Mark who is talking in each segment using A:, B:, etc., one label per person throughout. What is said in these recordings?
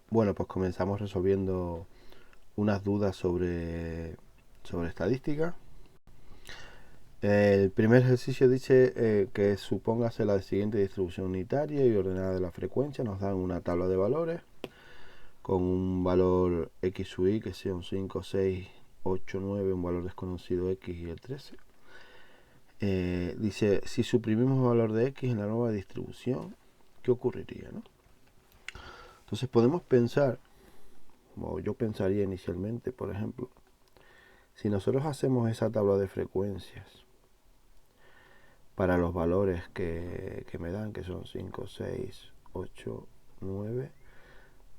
A: Bueno, pues comenzamos resolviendo unas dudas sobre estadística. El primer ejercicio dice que supóngase la siguiente distribución unitaria y ordenada de la frecuencia. Nos dan una tabla de valores con un valor x sub y que sea un 5, 6, 8, 9, un valor desconocido x y el 13. Dice, si suprimimos el valor de x en la nueva distribución, ¿qué ocurriría? ¿No? Entonces podemos pensar, como yo pensaría inicialmente, por ejemplo, si nosotros hacemos esa tabla de frecuencias para los valores que me dan, que son 5, 6, 8, 9,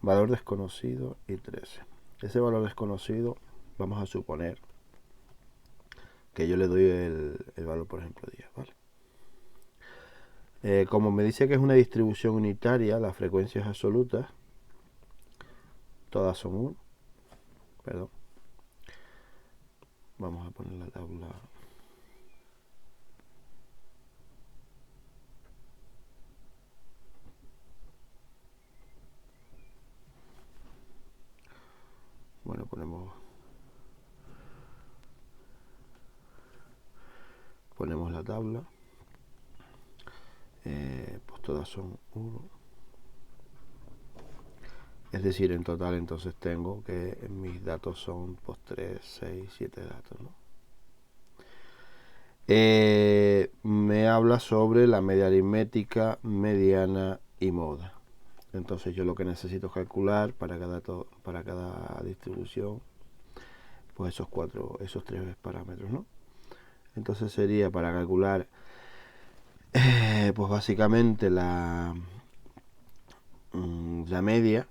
A: valor desconocido y 13. Ese valor desconocido, vamos a suponer que yo le doy el valor, por ejemplo, 10, ¿vale? Como me dice que es una distribución unitaria, las frecuencias absolutas, todas son 1, perdón. Vamos a poner la tabla. Bueno, ponemos la tabla. Pues todas son 1. Es decir, en total entonces tengo que mis datos son pues 3, 6, 7 datos, ¿no? Me habla sobre la media aritmética, mediana y moda. Entonces yo lo que necesito calcular para cada distribución, pues esos tres parámetros, ¿no? Entonces sería para calcular, pues básicamente la media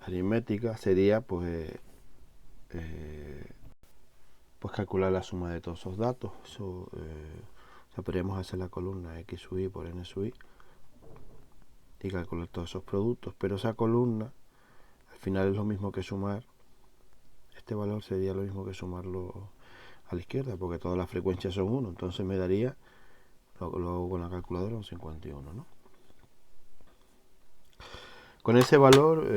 A: aritmética sería pues calcular la suma de todos esos datos. Eso, o sea, podríamos hacer la columna x sub y por n sub y y calcular todos esos productos, pero esa columna al final es lo mismo que sumar, este valor sería lo mismo que sumarlo a la izquierda, porque todas las frecuencias son 1, entonces me daría, lo hago con la calculadora, un 51, ¿no? Con ese valor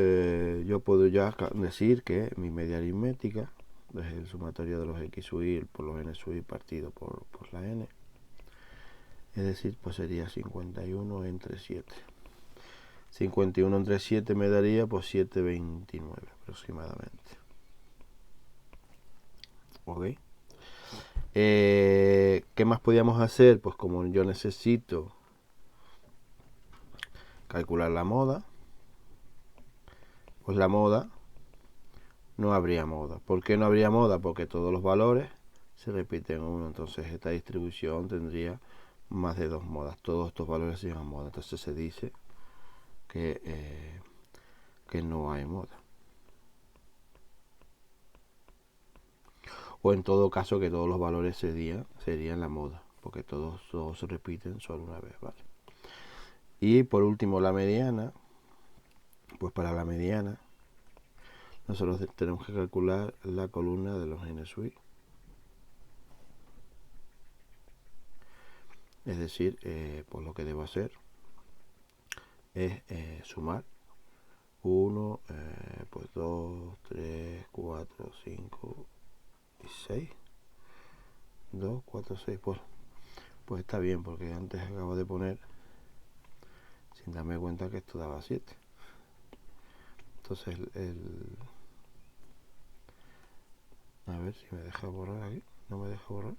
A: yo puedo ya decir que mi media aritmética es el sumatorio de los x sub y por los n sub y partido por la n, es decir, pues sería 51 entre 7. 51 entre 7 me daría pues 7,29 aproximadamente. ¿Ok? ¿Qué más podíamos hacer? Pues como yo necesito calcular la moda, pues la moda no habría moda. ¿Por qué no habría moda? Porque todos los valores se repiten en 1. Entonces esta distribución tendría más de 2 modas. Todos estos valores se llaman moda. Entonces se dice que no hay moda. O en todo caso que todos los valores serían la moda, porque todos se repiten solo una vez, ¿vale? Y por último la mediana, pues para la mediana nosotros tenemos que calcular la columna de los n sub i. Es decir, pues lo que debo hacer es sumar 1, pues 2, 3, 4, 5 y 6. 2, 4, 6, pues está bien, porque antes acabo de poner sin darme cuenta que esto daba 7. Entonces a ver si me deja borrar aquí. No me deja borrar.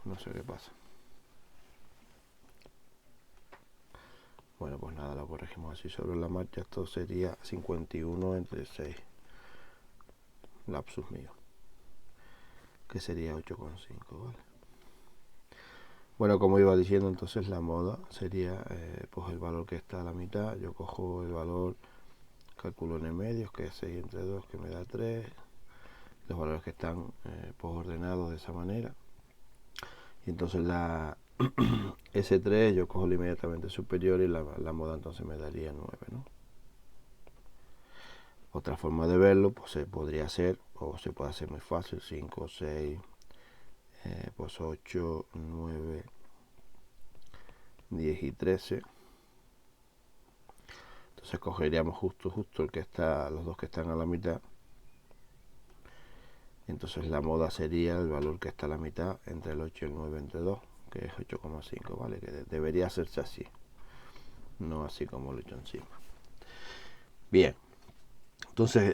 A: No sé qué pasa. Bueno, pues nada, lo corregimos así sobre la marcha. Esto sería 51 entre 6. Lapsus mío. Que sería 8,5, ¿vale? Bueno, como iba diciendo, entonces la moda sería pues el valor que está a la mitad. Yo cojo el valor, calculo en el medio, que es 6 entre 2, que me da 3. Los valores que están pues ordenados de esa manera. Y entonces la S3 yo cojo el inmediatamente superior y la moda entonces me daría 9, ¿no? Otra forma de verlo pues se podría hacer, o se puede hacer muy fácil, 5, 6, pues 8, 9, 10 y 13. Entonces Entonces cogeríamos justo el que está, los dos que están a la mitad. Entonces la moda sería el valor que está a la mitad entre el 8 y el 9 entre 2, que es 8,5, ¿vale? Que debería hacerse así, no así como lo he hecho encima. Bien, entonces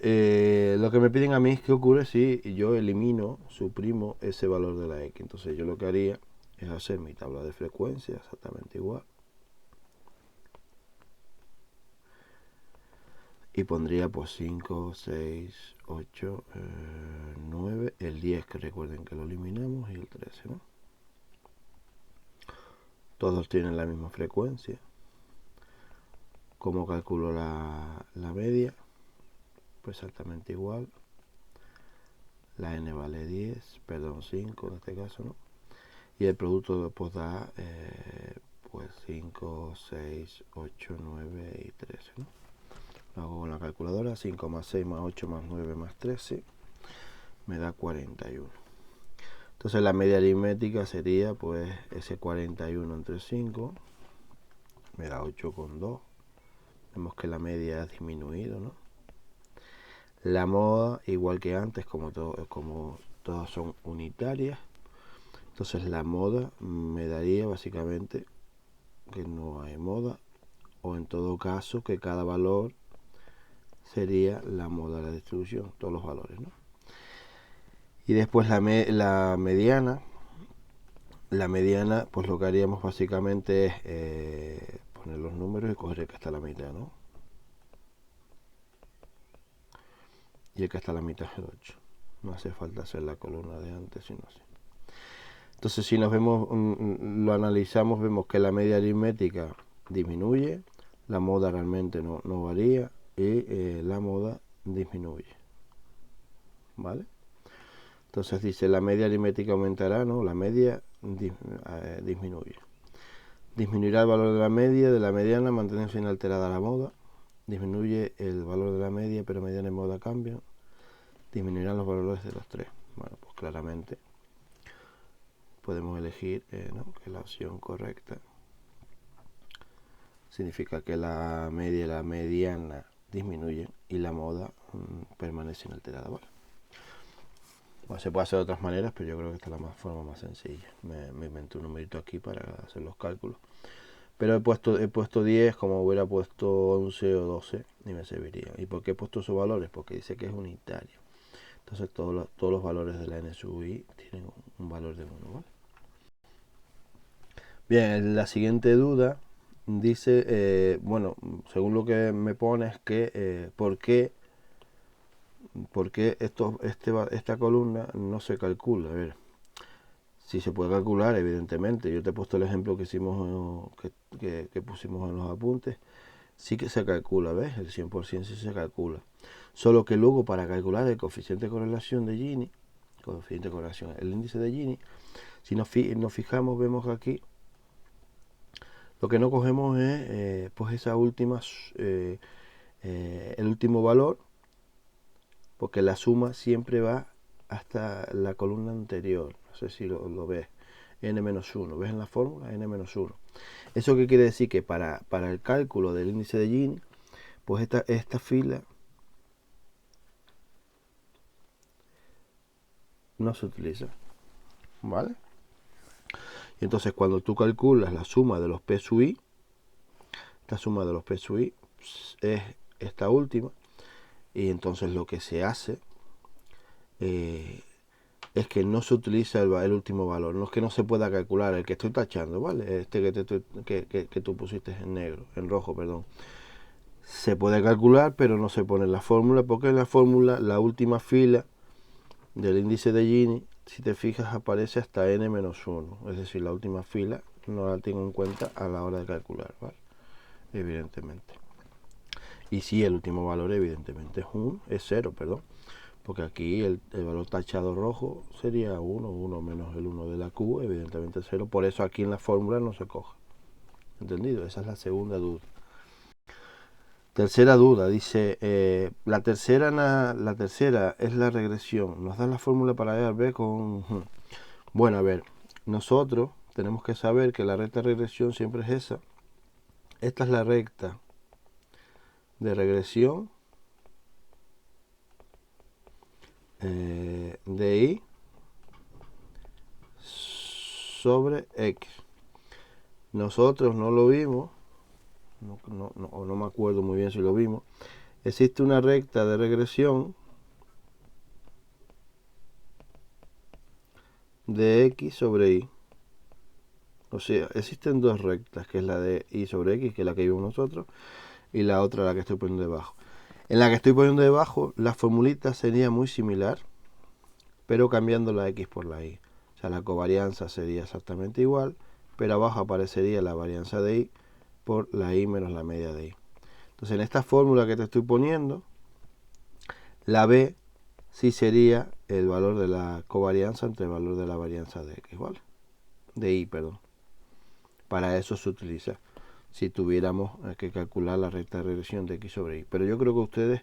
A: lo que me piden a mí es qué ocurre si yo suprimo ese valor de la X. Entonces yo lo que haría es hacer mi tabla de frecuencia exactamente igual. Y pondría pues 5, 6, 8, 9, el 10 que recuerden que lo eliminamos y el 13, ¿no? Todos tienen la misma frecuencia. ¿Cómo calculo la media? Pues exactamente igual. La n vale 10, perdón 5 en este caso, ¿no? Y el producto pues da pues 5, 6, 8, 9 y 13, ¿no? Lo hago con la calculadora. 5 más 6 más 8 más 9 más 13 me da 41. Entonces la media aritmética sería pues ese 41 entre 5 me da 8,2. Vemos que la media ha disminuido, ¿no? La moda, igual que antes, como todas son unitarias, entonces la moda me daría básicamente que no hay moda, o en todo caso que cada valor sería la moda de la distribución, todos los valores, ¿no? Y después la mediana, pues lo que haríamos básicamente es poner los números y coger el que está a la mitad, ¿no? Y el que está a la mitad es el 8. No hace falta hacer la columna de antes, sino así. Entonces si nos vemos, lo analizamos, vemos que la media aritmética disminuye, la moda realmente no varía y la moda disminuye, ¿vale? Entonces dice la media aritmética aumentará, ¿no? La media disminuye. Disminuirá el valor de la media, de la mediana, manteniéndose inalterada la moda. Disminuye el valor de la media, pero mediana y moda cambian. Disminuirán los valores de los tres. Bueno, pues claramente podemos elegir ¿no? que la opción correcta significa que la media y la mediana disminuyen y la moda permanece inalterada, ¿vale? Bueno, se puede hacer de otras maneras, pero yo creo que esta es la forma más sencilla. Me inventé un numerito aquí para hacer los cálculos. Pero he puesto 10 como hubiera puesto 11 o 12 y me serviría. ¿Y por qué he puesto esos valores? Porque dice que es unitario. Entonces todos los valores de la n sub i tienen un valor de 1, ¿vale? Bien, la siguiente duda dice, bueno, según lo que me pone es que ¿por qué esta columna no se calcula? A ver, si se puede calcular, evidentemente. Yo te he puesto el ejemplo que hicimos, que pusimos en los apuntes. Sí que se calcula, ¿ves? El 100% sí se calcula. Solo que luego para calcular el coeficiente de correlación de Gini, el índice de Gini, si nos fijamos, vemos que aquí lo que no cogemos es pues esa última, el último valor, porque la suma siempre va hasta la columna anterior. No sé si lo ves. n-1. ¿Ves en la fórmula? n-1. ¿Eso qué quiere decir? Que para el cálculo del índice de Gini, pues esta fila no se utiliza, ¿vale? Y entonces cuando tú calculas la suma de los p sub i, esta suma de los p sub i es esta última, y entonces lo que se hace es que no se utiliza el último valor. No es que no se pueda calcular, el que estoy tachando, ¿vale? Este que tú pusiste en negro, en rojo, perdón. Se puede calcular, pero no se pone en la fórmula, porque en la fórmula la última fila del índice de Gini, si te fijas, aparece hasta n-1. Es decir, la última fila no la tengo en cuenta a la hora de calcular, ¿vale? Evidentemente. Y si el último valor, evidentemente, es 0, perdón. Porque aquí el valor tachado rojo sería 1 menos el 1 de la Q, evidentemente 0. Por eso aquí en la fórmula no se coge. ¿Entendido? Esa es la segunda duda. Tercera duda, dice, la tercera es la regresión. Nos da la fórmula para A B con... Bueno, a ver, nosotros tenemos que saber que la recta de regresión siempre es esa. Esta es la recta de regresión de y sobre x. Nosotros no lo vimos, no me acuerdo muy bien si lo vimos. Existe una recta de regresión de x sobre y. O sea, existen dos rectas, que es la de y sobre x, que es la que vimos nosotros, y la otra, la que estoy poniendo debajo. En la que estoy poniendo debajo, la formulita sería muy similar, pero cambiando la x por la y. O sea, la covarianza sería exactamente igual, pero abajo aparecería la varianza de y por la y menos la media de y. Entonces, en esta fórmula que te estoy poniendo, la b sí sería el valor de la covarianza entre el valor de la varianza de x, ¿vale? De y, perdón. Para eso se utiliza si tuviéramos que calcular la recta de regresión de x sobre y. Pero yo creo que ustedes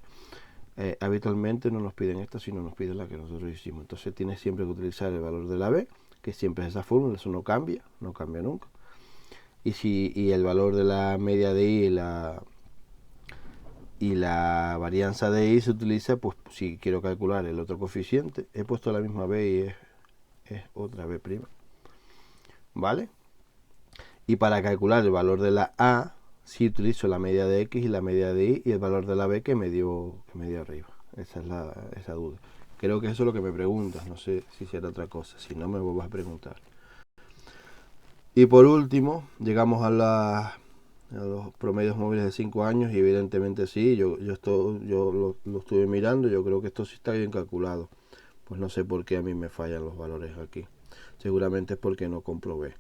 A: habitualmente no nos piden esta, sino nos piden la que nosotros hicimos. Entonces tienes siempre que utilizar el valor de la b, que siempre es esa fórmula, eso no cambia nunca. Y el valor de la media de y la varianza de y se utiliza, pues si quiero calcular el otro coeficiente, he puesto la misma b y es otra b', ¿vale? Y para calcular el valor de la a, sí utilizo la media de x y la media de y el valor de la b que me dio arriba. Esa es esa duda. Creo que eso es lo que me preguntas, no sé si será otra cosa, si no me vuelvas a preguntar. Y por último, llegamos a los promedios móviles de 5 años y evidentemente sí, yo lo estuve mirando, yo creo que esto sí está bien calculado. Pues no sé por qué a mí me fallan los valores aquí. Seguramente es porque no comprobé.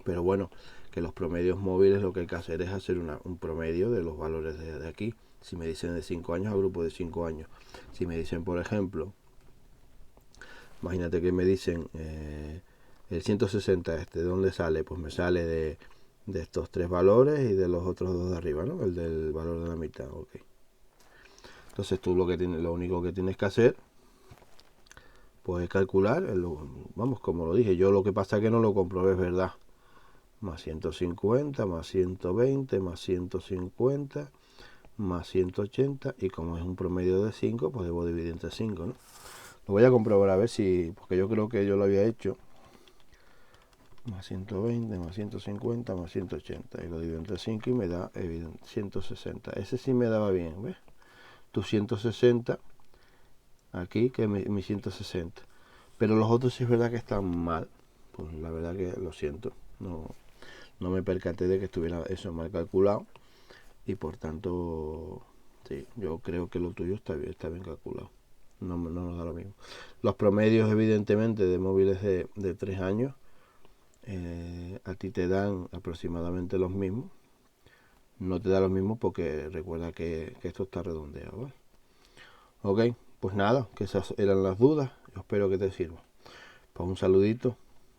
A: Pero bueno, que los promedios móviles lo que hay que hacer es hacer un promedio de los valores de aquí. Si me dicen de 5 años, a grupo de 5 años. Si me dicen, por ejemplo, imagínate que me dicen el 160 ¿de dónde sale? Pues me sale de estos tres valores y de los otros dos de arriba, ¿no? El del valor de la mitad, ok. Entonces tú lo único que tienes que hacer, pues es calcular, vamos, como lo dije, yo lo que pasa es que no lo comprobé, es verdad. Más 150, más 120, más 150, más 180, y como es un promedio de 5, pues debo dividir entre 5, ¿no? Lo voy a comprobar a ver si, porque yo creo que yo lo había hecho. Más 120, más 150, más 180, y lo divido entre 5 y me da 160. Ese sí me daba bien, ¿ves? Tu 160, aquí, que mi 160. Pero los otros sí es verdad que están mal. Pues la verdad que lo siento, no me percaté de que estuviera eso mal calculado, y por tanto, sí, yo creo que lo tuyo está bien calculado. No nos da lo mismo. Los promedios, evidentemente, de móviles de 3 años, a ti te dan aproximadamente los mismos. No te da los mismos porque recuerda que esto está redondeado, ¿vale? Ok, pues nada, que esas eran las dudas. Yo espero que te sirva. Pues un saludito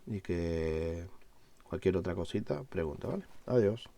A: y que cualquier otra cosita, pregunta, ¿vale? Adiós.